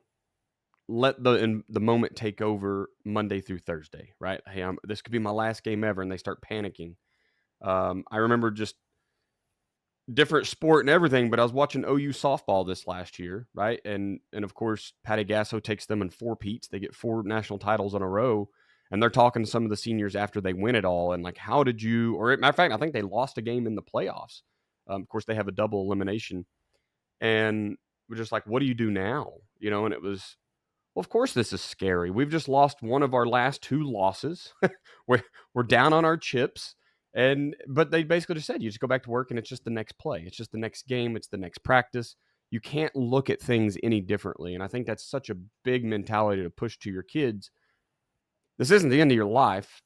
let the moment take over Monday through Thursday, right? Hey, this could be my last game ever, and they start panicking. I remember just different sport and everything, but I was watching OU softball this last year, right? And of course, Patty Gasso takes them in 4-peats. They get 4 national titles in a row, and they're talking to some of the seniors after they win it all, and like, how did you? Or matter of fact, I think they lost a game in the playoffs. Of course, they have a double elimination, and we're just like, what do you do now? And it was, well, of course, this is scary. We've just lost one of our last 2 losses. we're down on our chips. But they basically just said, you just go back to work and it's just the next play. It's just the next game. It's the next practice. You can't look at things any differently. And I think that's such a big mentality to push to your kids. This isn't the end of your life.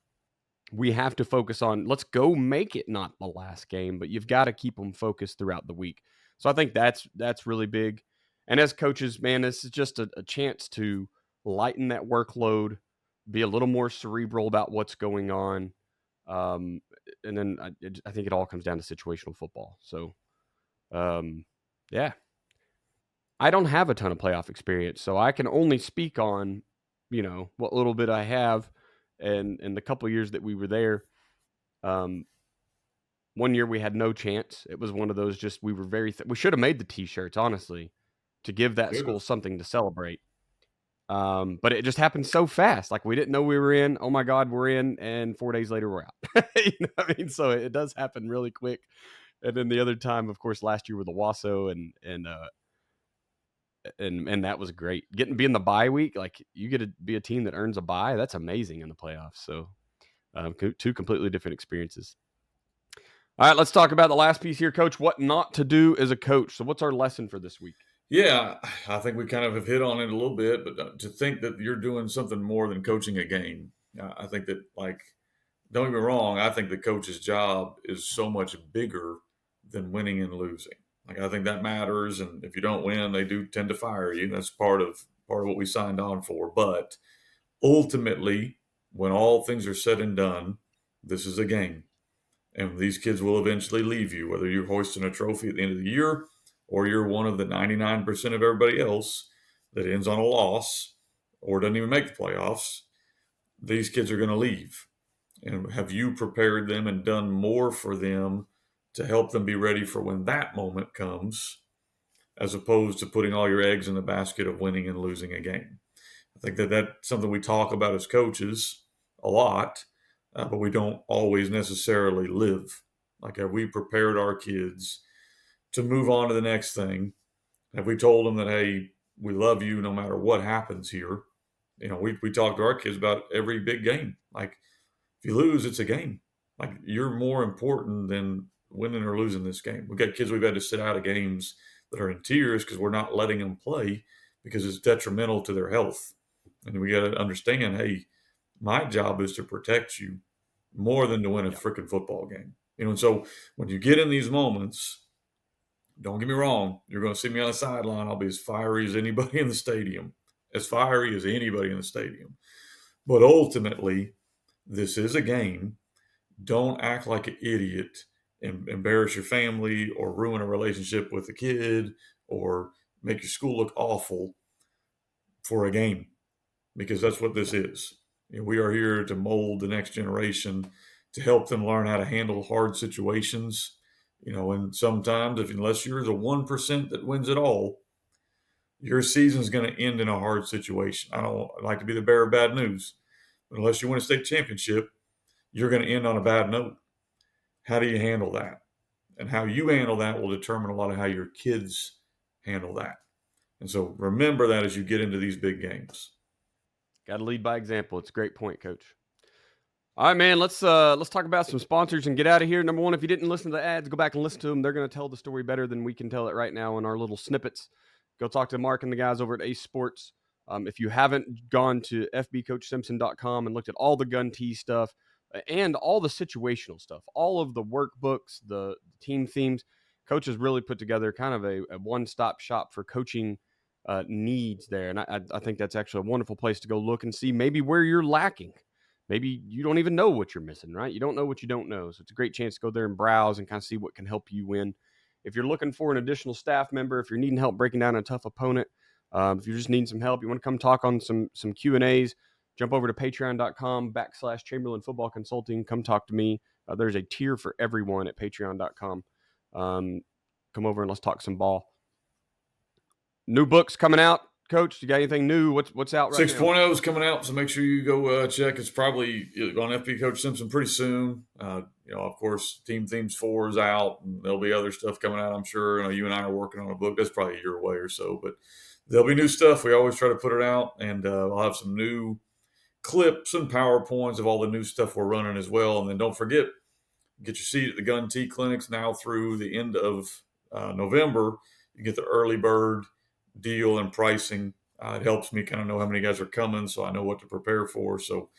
We have to focus on, let's go make it not the last game, but you've got to keep them focused throughout the week. So I think that's really big. And as coaches, man, this is just a chance to lighten that workload, be a little more cerebral about what's going on. And then I think it all comes down to situational football. So, yeah, I don't have a ton of playoff experience, so I can only speak on, what little bit I have, and the couple years that we were there. One year we had no chance. It was one of those just we were we should have made the T-shirts, honestly, to give that school something to celebrate. But it just happened so fast. Like, we didn't know we were in. Oh my God, we're in, and 4 days later we're out. You know what I mean? So it does happen really quick. And then the other time, of course, last year with the Wasso and that was great. Being the bye week, like, you get to be a team that earns a bye. That's amazing in the playoffs. So 2 completely different experiences. All right, let's talk about the last piece here, Coach. What not to do as a coach. So what's our lesson for this week? Yeah, I think we kind of have hit on it a little bit, but to think that you're doing something more than coaching a game, I think that, like, don't get me wrong, I think the coach's job is so much bigger than winning and losing. Like, I think that matters, and if you don't win, they do tend to fire you. That's part of what we signed on for. But ultimately, when all things are said and done, this is a game. And these kids will eventually leave you, whether you're hoisting a trophy at the end of the year or you're one of the 99% of everybody else that ends on a loss or doesn't even make the playoffs. These kids are going to leave. And have you prepared them and done more for them to help them be ready for when that moment comes, as opposed to putting all your eggs in the basket of winning and losing a game? I think that that's something we talk about as coaches a lot, but we don't always necessarily live. Like, have we prepared our kids to move on to the next thing? Have we told them that, hey, we love you no matter what happens here? We talk to our kids about every big game. Like, if you lose, it's a game. Like, you're more important than winning or losing this game. We've got kids we've had to sit out of games that are in tears because we're not letting them play because it's detrimental to their health. And we got to understand, hey, my job is to protect you more than to win a Yeah. freaking football game. And so when you get in these moments, don't get me wrong, you're going to see me on the sideline. I'll be as fiery as anybody in the stadium, as fiery as anybody in the stadium. But ultimately, this is a game. Don't act like an idiot and embarrass your family or ruin a relationship with a kid or make your school look awful for a game, because that's what this is. We are here to mold the next generation, to help them learn how to handle hard situations. And sometimes, unless you're the 1% that wins it all, your season's going to end in a hard situation. I don't like to be the bearer of bad news, but unless you win a state championship, you're going to end on a bad note. How do you handle that? And how you handle that will determine a lot of how your kids handle that. And so remember that as you get into these big games. Got to lead by example. It's a great point, Coach. All right, man. Let's talk about some sponsors and get out of here. Number one, if you didn't listen to the ads, go back and listen to them. They're going to tell the story better than we can tell it right now in our little snippets. Go talk to Mark and the guys over at Ace Sports. If you haven't gone to fbcoachsimpson.com and looked at all the gun tee stuff and all the situational stuff, all of the workbooks, the team themes, Coach has really put together kind of a one-stop shop for coaching needs there. And I think that's actually a wonderful place to go look and see maybe where you're lacking. Maybe you don't even know what you're missing, right? You don't know what you don't know. So it's a great chance to go there and browse and kind of see what can help you win. If you're looking for an additional staff member, if you're needing help breaking down a tough opponent, if you're just needing some help, you want to come talk on some Q&As, jump over to patreon.com/Chamberlain Football Consulting. Come talk to me. There's a tier for everyone at patreon.com. Come over and let's talk some ball. New books coming out. Coach, you got anything new? What's out right 6.0 is coming out, so make sure you go check. It's probably on FB Coach Simpson pretty soon. Of course, Team Themes 4 is out, and there'll be other stuff coming out, I'm sure. You and I are working on a book. That's probably a year away or so, but there'll be new stuff. We always try to put it out, and I'll have some new clips and PowerPoints of all the new stuff we're running as well. And then don't forget, get your seat at the Gun Tea Clinics now through the end of November. You get the early bird deal and pricing. It helps me kind of know how many guys are coming, so I know what to prepare for. So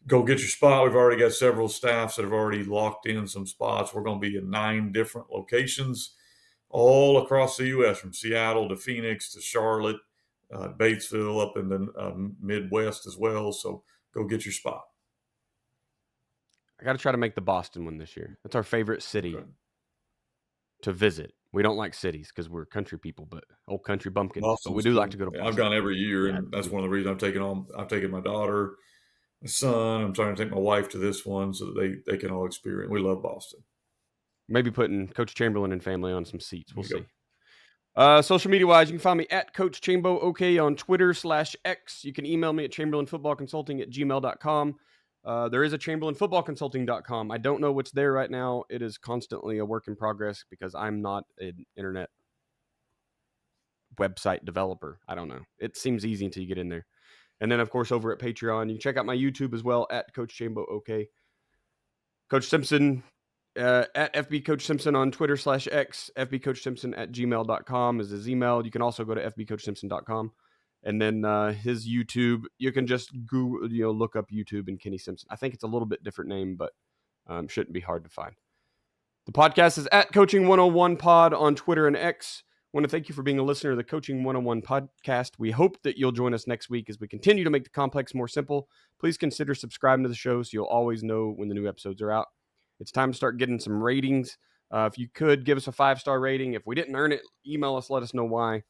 go get your spot. We've already got several staffs that have already locked in some spots. We're going to be in 9 different locations all across the U.S., from Seattle to Phoenix to Charlotte, Batesville, up in the Midwest as well. So go get your spot. I got to try to make the Boston one this year. That's our favorite city to visit. We don't like cities because we're country people, but old country bumpkins. But we do like to go to Boston. I've gone every year, and that's one of the reasons I've taken my daughter, my son. I'm trying to take my wife to this one so that they can all experience. We love Boston. Maybe putting Coach Chamberlain and family on some seats. We'll see. Social media wise, you can find me at Coach Chambo OK on Twitter/X. You can email me at chamberlainfootballconsulting@gmail.com. There is a chamberlainfootballconsulting.com. I don't know what's there right now. It is constantly a work in progress because I'm not an internet website developer. I don't know. It seems easy until you get in there. And then, of course, over at Patreon, you can check out my YouTube as well at Coach Chambo OK. Coach Simpson at FB Coach Simpson on Twitter/X. FBCoachSimpson@gmail.com is his email. You can also go to FBCoachSimpson.com. And then his YouTube, you can just Google, look up YouTube and Kenny Simpson. I think it's a little bit different name, but shouldn't be hard to find. The podcast is at Coaching 101 Pod on Twitter and X. I want to thank you for being a listener to the Coaching 101 podcast. We hope that you'll join us next week as we continue to make the complex more simple. Please consider subscribing to the show so you'll always know when the new episodes are out. It's time to start getting some ratings. If you could give us a 5-star rating. If we didn't earn it, email us, let us know why.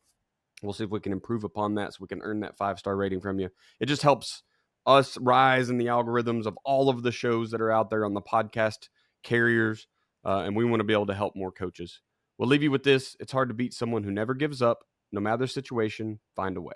We'll see if we can improve upon that so we can earn that 5-star rating from you. It just helps us rise in the algorithms of all of the shows that are out there on the podcast carriers, and we want to be able to help more coaches. We'll leave you with this. It's hard to beat someone who never gives up. No matter the situation, find a way.